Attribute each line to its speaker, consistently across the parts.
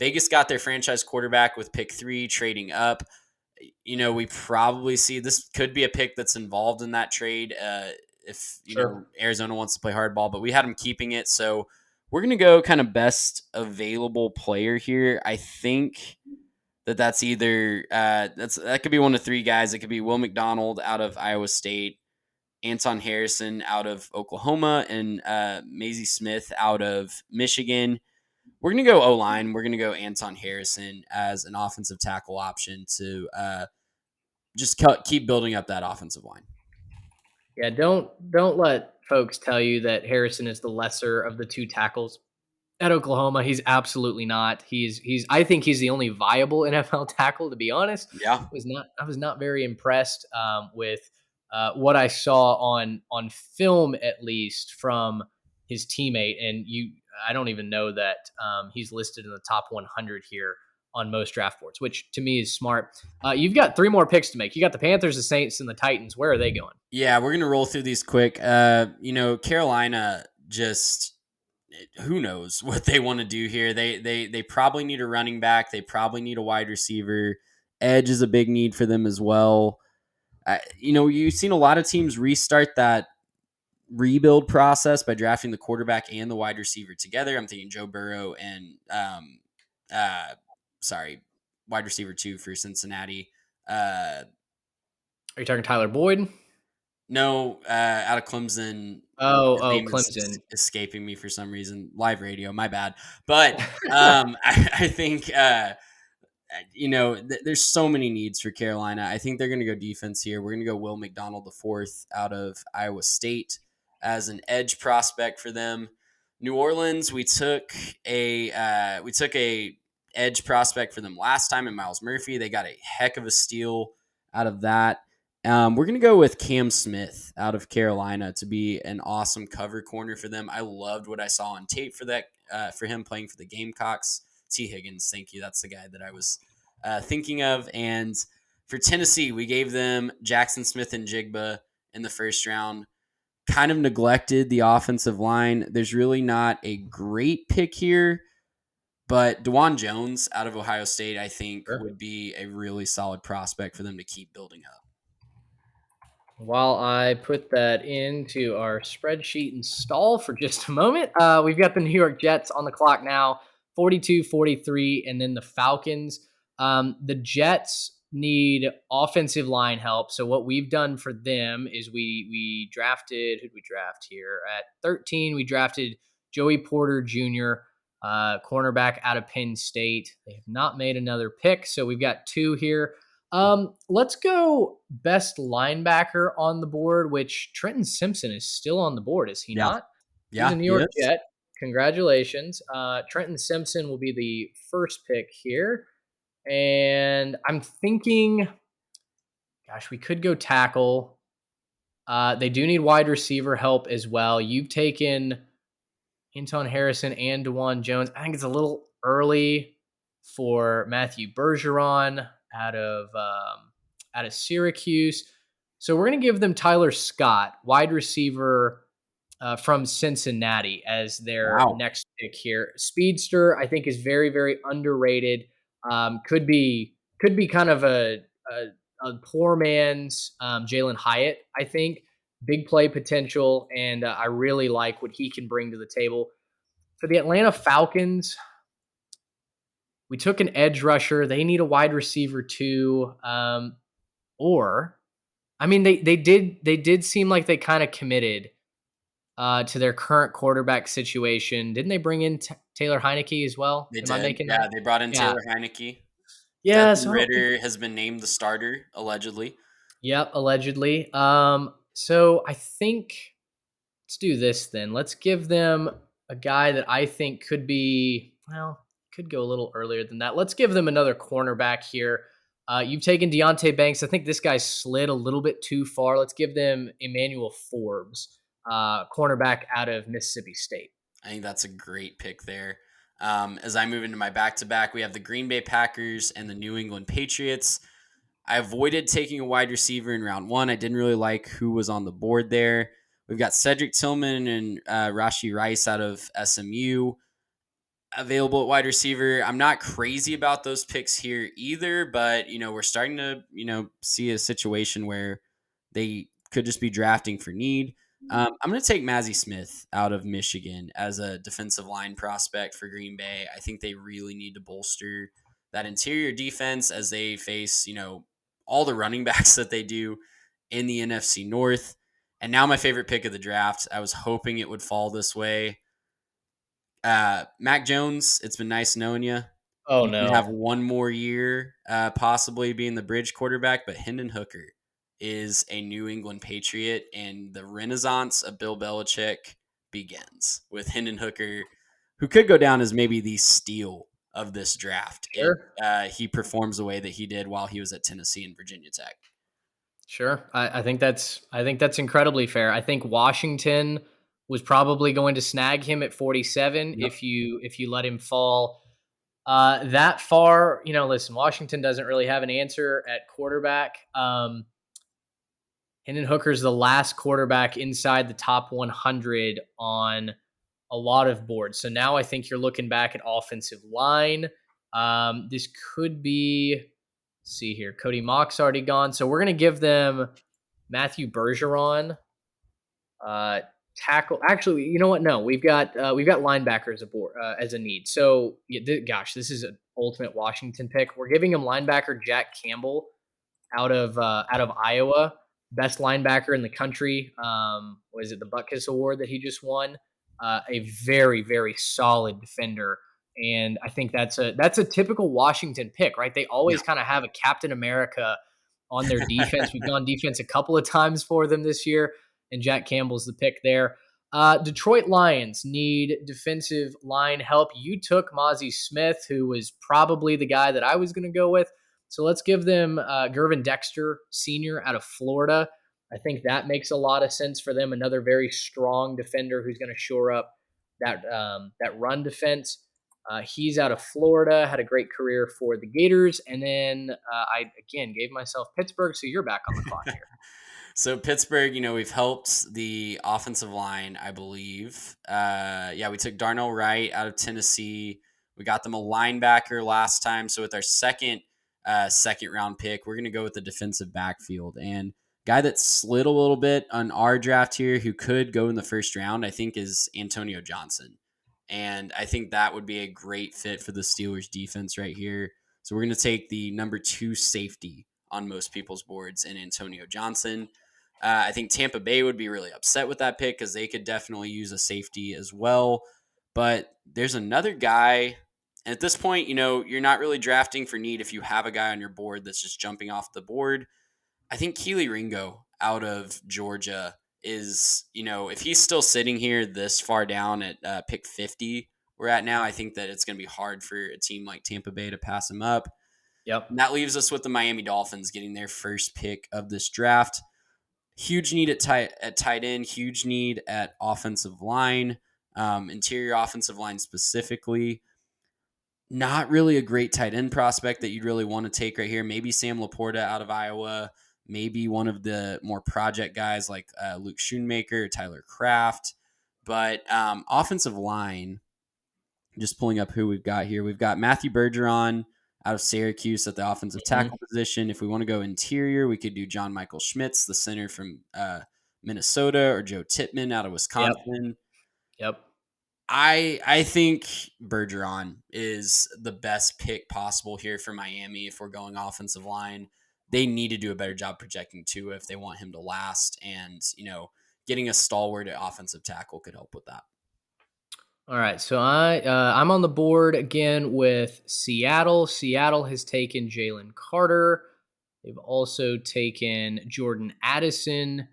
Speaker 1: Vegas got their franchise quarterback with pick 3, trading up. We probably see this could be a pick that's involved in that trade if
Speaker 2: Sure.
Speaker 1: Arizona wants to play hardball, but we had them keeping it. So we're gonna go kind of best available player here. I think that's either that could be one of 3 guys. It could be Will McDonald out of Iowa State, Anton Harrison out of Oklahoma, and Maisie Smith out of Michigan. We're going to go O-line. We're going to go Anton Harrison as an offensive tackle option to just keep building up that offensive line.
Speaker 2: Yeah, don't let folks tell you that Harrison is the lesser of the 2 tackles at Oklahoma. He's absolutely not. I think he's the only viable NFL tackle, to be honest.
Speaker 1: Yeah.
Speaker 2: I was not very impressed with what I saw on film, at least from his teammate. And I don't even know that he's listed in the top 100 here on most draft boards, which to me is smart. You've got 3 more picks to make. You got the Panthers, the Saints, and the Titans. Where are they going?
Speaker 1: Yeah, we're gonna roll through these quick. Carolina just who knows what they want to do here. They probably need a running back. They probably need a wide receiver. Edge is a big need for them as well. You've seen a lot of teams restart that rebuild process by drafting the quarterback and the wide receiver together. I'm thinking Joe Burrow and wide receiver 2 for Cincinnati.
Speaker 2: Are you talking Tyler Boyd?
Speaker 1: No, out of Clemson.
Speaker 2: Oh, Clemson.
Speaker 1: Escaping me for some reason. Live radio, my bad. But I think there's so many needs for Carolina. I think they're going to go defense here. We're going to go Will McDonald IV out of Iowa State as an edge prospect for them. New Orleans, we took a edge prospect for them last time in Miles Murphy. They got a heck of a steal out of that. We're going to go with Cam Smith out of Carolina to be an awesome cover corner for them. I loved what I saw on tape for him playing for the Gamecocks. T. Higgins, thank you. That's the guy that I was thinking of. And for Tennessee, we gave them Jackson Smith and Jigba in the first round. Kind of neglected the offensive line. There's really not a great pick here, but DeJuan Jones out of Ohio State, I think, would be a really solid prospect for them to keep building up.
Speaker 2: While I put that into our spreadsheet and stall for just a moment, we've got the New York Jets on the clock now, 42-43, and then the Falcons. The Jets need offensive line help. So what we've done for them is we drafted, who'd we draft here? At 13, we drafted Joey Porter Jr., cornerback out of Penn State. They have not made another pick, so we've got 2 here. Let's go best linebacker on the board, which Trenton Simpson is still on the board, is he not?
Speaker 1: Yeah.
Speaker 2: He's a New York Jet. Congratulations. Trenton Simpson will be the first pick here. And I'm thinking, gosh, we could go tackle. They do need wide receiver help as well. You've taken Anton Harrison and DeJuan Jones. I think it's a little early for Matthew Bergeron out of Syracuse. So we're going to give them Tyler Scott, wide receiver from Cincinnati, as their next pick here. Speedster, I think, is very, very underrated. Could be kind of a poor man's Jalen Hyatt, I think. Big play potential, and I really like what he can bring to the table. For the Atlanta Falcons, we took an edge rusher. They need a wide receiver too. They did seem like they kind of committed to their current quarterback situation. Didn't they bring in Taylor Heineke as well?
Speaker 1: They brought in Taylor Heineke.
Speaker 2: Yeah,
Speaker 1: Ritter has been named the starter, allegedly.
Speaker 2: Yep, allegedly. So I think let's do this then. Let's give them a guy that I think could go a little earlier than that. Let's give them another cornerback here. You've taken Deonte Banks. I think this guy slid a little bit too far. Let's give them Emmanuel Forbes, cornerback out of Mississippi State.
Speaker 1: I think that's a great pick there. As I move into my back-to-back, we have the Green Bay Packers and the New England Patriots. I avoided taking a wide receiver in round 1. I didn't really like who was on the board there. We've got Cedric Tillman and Rashee Rice out of SMU. available at wide receiver. I'm not crazy about those picks here either, but we're starting to see a situation where they could just be drafting for need. I'm going to take Mazzie Smith out of Michigan as a defensive line prospect for Green Bay. I think they really need to bolster that interior defense as they face all the running backs that they do in the NFC North. And now my favorite pick of the draft. I was hoping it would fall this way. Mac Jones, it's been nice knowing you.
Speaker 2: Oh
Speaker 1: You can have
Speaker 2: no.
Speaker 1: one more year, possibly being the bridge quarterback, but Hendon Hooker is a New England Patriot, and the renaissance of Bill Belichick begins with Hendon Hooker, who could go down as maybe the steal of this draft if
Speaker 2: Sure.
Speaker 1: he performs the way that he did while he was at Tennessee and Virginia Tech.
Speaker 2: Sure. I think that's incredibly fair. I think Washington was probably going to snag him at 47
Speaker 1: Yep.
Speaker 2: if you let him fall that far. Listen, Washington doesn't really have an answer at quarterback. Hendon Hooker's the last quarterback inside the top 100 on a lot of boards. So now I think you're looking back at offensive line. This could be, let's see here. Cody Mock's already gone. So we're going to give them Matthew Bergeron, tackle. Actually, you know what? No, we've got linebacker as a board as a need. So gosh, this is an ultimate Washington pick. We're giving him linebacker Jack Campbell out of Iowa, best linebacker in the country. What is it, the Butkus Award that he just won? A very, very solid defender, and I think that's a typical Washington pick, right? They always kind of have a Captain America on their defense. We've gone defense a couple of times for them this year, and Jack Campbell's the pick there. Detroit Lions need defensive line help. You took Mozzie Smith, who was probably the guy that I was going to go with. So let's give them Gervin Dexter, senior out of Florida. I think that makes a lot of sense for them. Another very strong defender who's going to shore up that run defense. He's out of Florida, had a great career for the Gators. And then I, again, gave myself Pittsburgh, so you're back on the clock here.
Speaker 1: So Pittsburgh, we've helped the offensive line, I believe. We took Darnell Wright out of Tennessee. We got them a linebacker last time. So with our second round pick, we're going to go with the defensive backfield. And guy that slid a little bit on our draft here who could go in the first round, I think, is Antonio Johnson. And I think that would be a great fit for the Steelers defense right here. So we're going to take the number 2 safety on most people's boards in Antonio Johnson. I think Tampa Bay would be really upset with that pick because they could definitely use a safety as well. But there's another guy. And at this point, you're not really drafting for need if you have a guy on your board that's just jumping off the board. I think Kelee Ringo out of Georgia is, if he's still sitting here this far down at pick 50 we're at now, I think that it's going to be hard for a team like Tampa Bay to pass him up.
Speaker 2: Yep.
Speaker 1: And that leaves us with the Miami Dolphins getting their first pick of this draft. Huge need at tight end, huge need at offensive line, interior offensive line specifically. Not really a great tight end prospect that you'd really want to take right here. Maybe Sam Laporta out of Iowa. Maybe one of the more project guys like Luke Schoonmaker or Tyler Kraft. But offensive line, just pulling up who we've got here. We've got Matthew Bergeron out of Syracuse at the offensive tackle position. If we want to go interior, we could do John Michael Schmitz, the center from Minnesota, or Joe Tippmann out of Wisconsin.
Speaker 2: Yep.
Speaker 1: I think Bergeron is the best pick possible here for Miami if we're going offensive line. They need to do a better job projecting Tua if they want him to last, and getting a stalwart at offensive tackle could help with that.
Speaker 2: All right, so I'm on the board again with Seattle. Seattle has taken Jalen Carter. They've also taken Jordan Addison.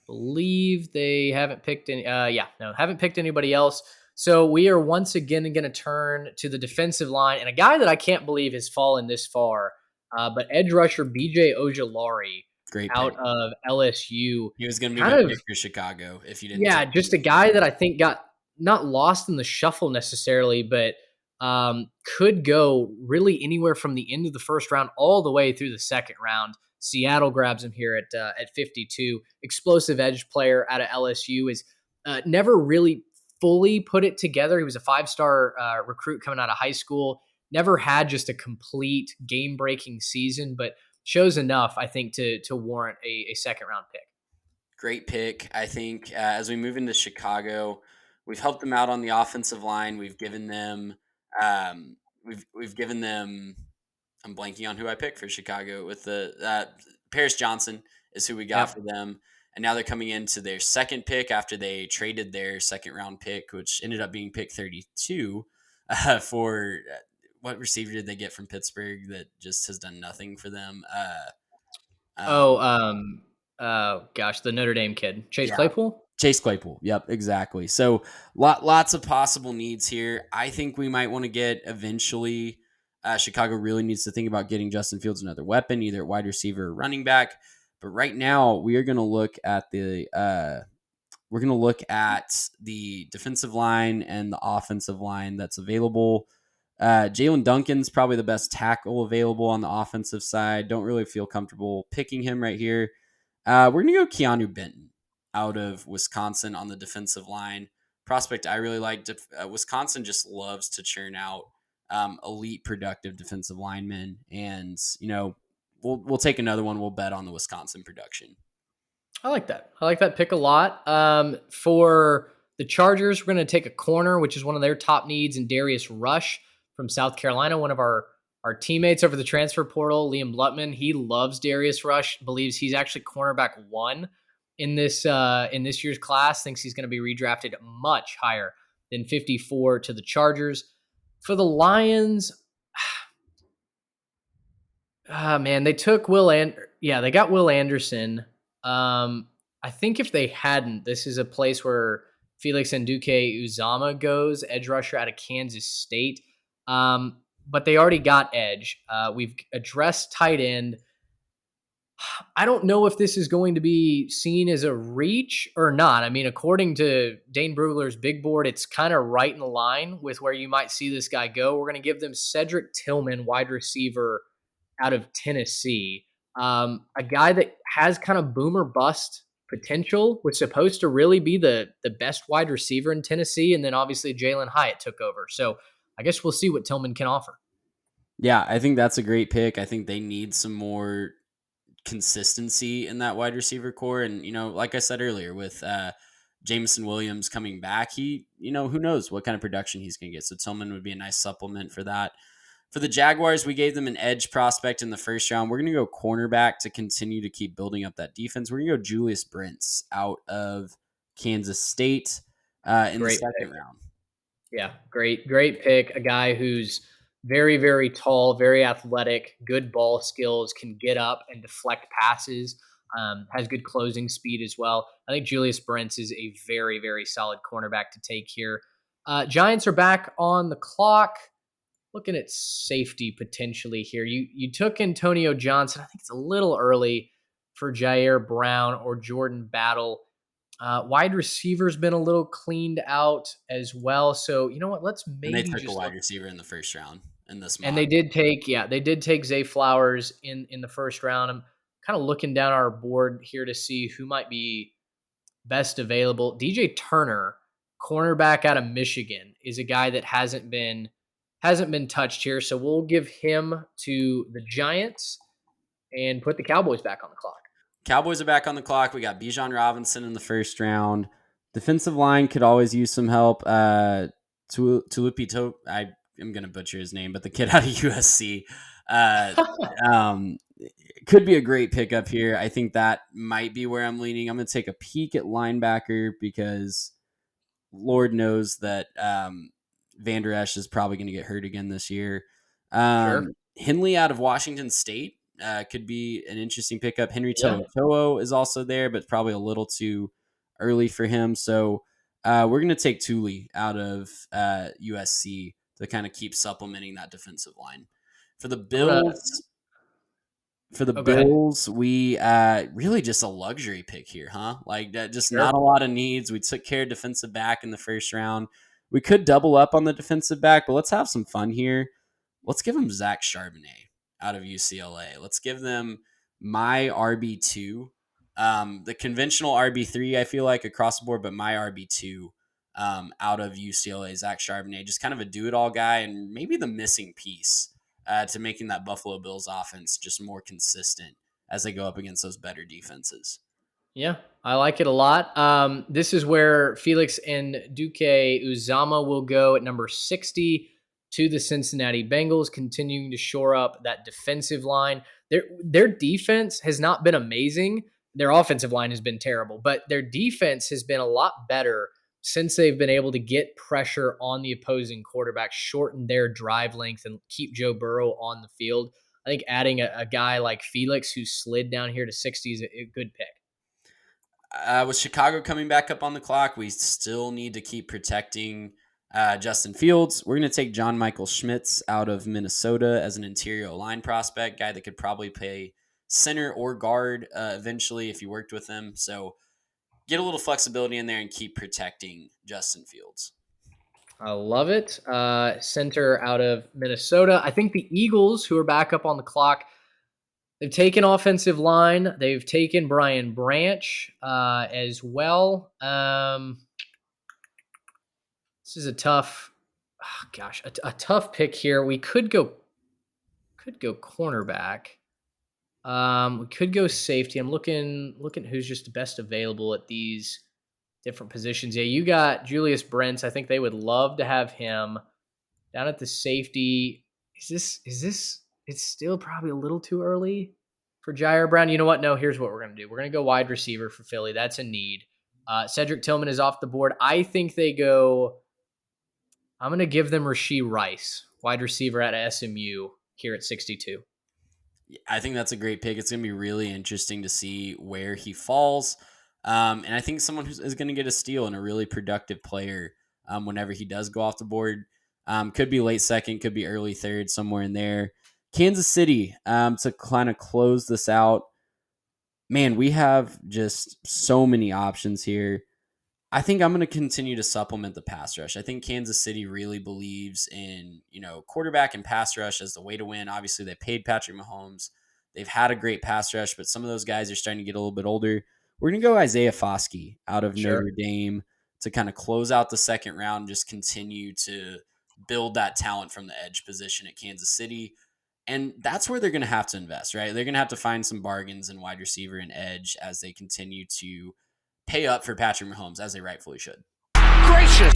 Speaker 2: Believe they haven't picked any. Haven't picked anybody else. So we are once again going to turn to the defensive line, and a guy that I can't believe has fallen this far, but edge rusher B.J. Ojulari,
Speaker 1: great
Speaker 2: out
Speaker 1: pick.
Speaker 2: of LSU.
Speaker 1: He was going to be my pick for Chicago if you didn't.
Speaker 2: Yeah, just a guy that I think got not lost in the shuffle necessarily, but could go really anywhere from the end of the first round all the way through the second round. Seattle grabs him here at 52. Explosive edge player out of LSU is never really fully put it together. He was a 5-star recruit coming out of high school. Never had just a complete game-breaking season, but shows enough, I think, to warrant a second-round pick.
Speaker 1: Great pick. I think as we move into Chicago, we've helped them out on the offensive line. We've given them, um, we've given them. I'm blanking on who I picked for Chicago with the Paris Johnson is who we got
Speaker 2: Yep.
Speaker 1: for them, and now they're coming into their second pick after they traded their second round pick, which ended up being pick 32 for what receiver did they get from Pittsburgh that just has done nothing for them?
Speaker 2: Oh,
Speaker 1: Um,
Speaker 2: gosh, the Notre Dame kid, Chase
Speaker 1: yeah,
Speaker 2: Claypool.
Speaker 1: Chase Claypool. Yep, exactly. So lots of possible needs here. I think we might want to get eventually. Chicago really needs to think about getting Justin Fields another weapon, either at wide receiver or running back. But right now, we are going to look at the defensive line and the offensive line that's available. Jalen Duncan's probably the best tackle available on the offensive side. Don't really feel comfortable picking him right here. We're going to go Keanu Benton out of Wisconsin on the defensive line. Prospect I really like. Wisconsin just loves to churn out elite productive defensive linemen. And, we'll take another one. We'll bet on the Wisconsin production.
Speaker 2: I like that. I like that pick a lot. For the Chargers, we're going to take a corner, which is one of their top needs, and Darius Rush from South Carolina, one of our teammates over the transfer portal, Liam Blutman. He loves Darius Rush, believes he's actually cornerback 1 in this year's class, thinks he's going to be redrafted much higher than 54 to the Chargers. For the Lions, man, they took they got Will Anderson. I think if they hadn't, this is a place where Felix Nduke Uzama goes, edge rusher out of Kansas State. But they already got edge. We've addressed tight end. I don't know if this is going to be seen as a reach or not. I mean, according to Dane Brugler's big board, it's kind of right in line with where you might see this guy go. We're going to give them Cedric Tillman, wide receiver out of Tennessee. A guy that has kind of boomer bust potential, was supposed to really be the best wide receiver in Tennessee, and then obviously Jalen Hyatt took over. So I guess we'll see what Tillman can offer.
Speaker 1: Yeah, I think that's a great pick. I think they need some more consistency in that wide receiver core. And, like I said earlier, with Jameson Williams coming back, who knows what kind of production he's going to get. So Tillman would be a nice supplement for that. For the Jaguars, we gave them an edge prospect in the first round. We're going to go cornerback to continue to keep building up that defense. We're going to go Julius Brents out of Kansas State in the second round.
Speaker 2: Yeah, great pick. A guy who's very, very tall, very athletic, good ball skills, can get up and deflect passes, has good closing speed as well. I think Julius Brents is a very, very solid cornerback to take here. Giants are back on the clock. Looking at safety potentially here. You took Antonio Johnson. I think it's a little early for Jair Brown or Jordan Battle. Wide receiver's been a little cleaned out as well. So you know what? Let's maybe
Speaker 1: and they took
Speaker 2: just
Speaker 1: a wide receiver in the first round in this mock.
Speaker 2: And they did take Zay Flowers in the first round. I'm kind of looking down our board here to see who might be best available. DJ Turner, cornerback out of Michigan, is a guy that hasn't been touched here. So we'll give him to the Giants and put the Cowboys back on the clock.
Speaker 1: Cowboys are back on the clock. We got Bijan Robinson in the first round. Defensive line could always use some help. Tulupito, I am going to butcher his name, but the kid out of USC could be a great pickup here. I think that might be where I'm leaning. I'm going to take a peek at linebacker because Lord knows that Vander Esch is probably going to get hurt again this year.
Speaker 2: Sure.
Speaker 1: Henley out of Washington State could be an interesting pickup. Henry To'o is also there, but probably a little too early for him. So we're going to take Thule out of USC to kind of keep supplementing that defensive line. For the Bills, we really just a luxury pick here, huh? Like that, just not a lot of needs. We took care of defensive back in the first round. We could double up on the defensive back, but let's have some fun here. Let's give him Zach Charbonnet out of UCLA. Let's give them my RB2. The conventional RB3, I feel like, across the board, but my RB2 out of UCLA, Zach Charbonnet, just kind of a do-it-all guy and maybe the missing piece to making that Buffalo Bills offense just more consistent as they go up against those better defenses.
Speaker 2: Yeah, I like it a lot. This is where Felix and Duke Uzama will go at number 60 to the Cincinnati Bengals, continuing to shore up that defensive line. Their defense has not been amazing. Their offensive line has been terrible, but their defense has been a lot better since they've been able to get pressure on the opposing quarterback, shorten their drive length, and keep Joe Burrow on the field. I think adding a guy like Felix, who slid down here to 60, is a good pick.
Speaker 1: With Chicago coming back up on the clock, we still need to keep protecting Justin Fields. We're going to take John Michael Schmitz out of Minnesota as an interior line prospect, guy that could probably play center or guard eventually if you worked with him. So get a little flexibility in there and keep protecting Justin Fields.
Speaker 2: I love it. Center out of Minnesota. I think the Eagles, who are back up on the clock, they've taken offensive line. They've taken Brian Branch as well. This is a tough, a tough pick here. We could go cornerback. We could go safety. I'm looking who's just best available at these different positions. Yeah, you got Julius Brents. I think they would love to have him down at the safety. Is this? It's still probably a little too early for Jair Brown. You know what? No, here's what we're going to do. We're going to go wide receiver for Philly. That's a need. Cedric Tillman is off the board. I think they go. I'm going to give them Rashee Rice, wide receiver at SMU here at 62.
Speaker 1: I think that's a great pick. It's going to be really interesting to see where he falls. And I think someone who is going to get a steal and a really productive player whenever he does go off the board. Could be late second, could be early third, somewhere in there. Kansas City, to kind of close this out. Man, we have just so many options here. I think I'm going to continue to supplement the pass rush. I think Kansas City really believes in, quarterback and pass rush as the way to win. Obviously, they paid Patrick Mahomes. They've had a great pass rush, but some of those guys are starting to get a little bit older. We're going to go Isaiah Foskey out of Notre Dame to kind of close out the second round and just continue to build that talent from the edge position at Kansas City. And that's where they're going to have to invest, right? They're going to have to find some bargains in wide receiver and edge as they continue to pay up for Patrick Mahomes, as they rightfully should.
Speaker 3: Gracious,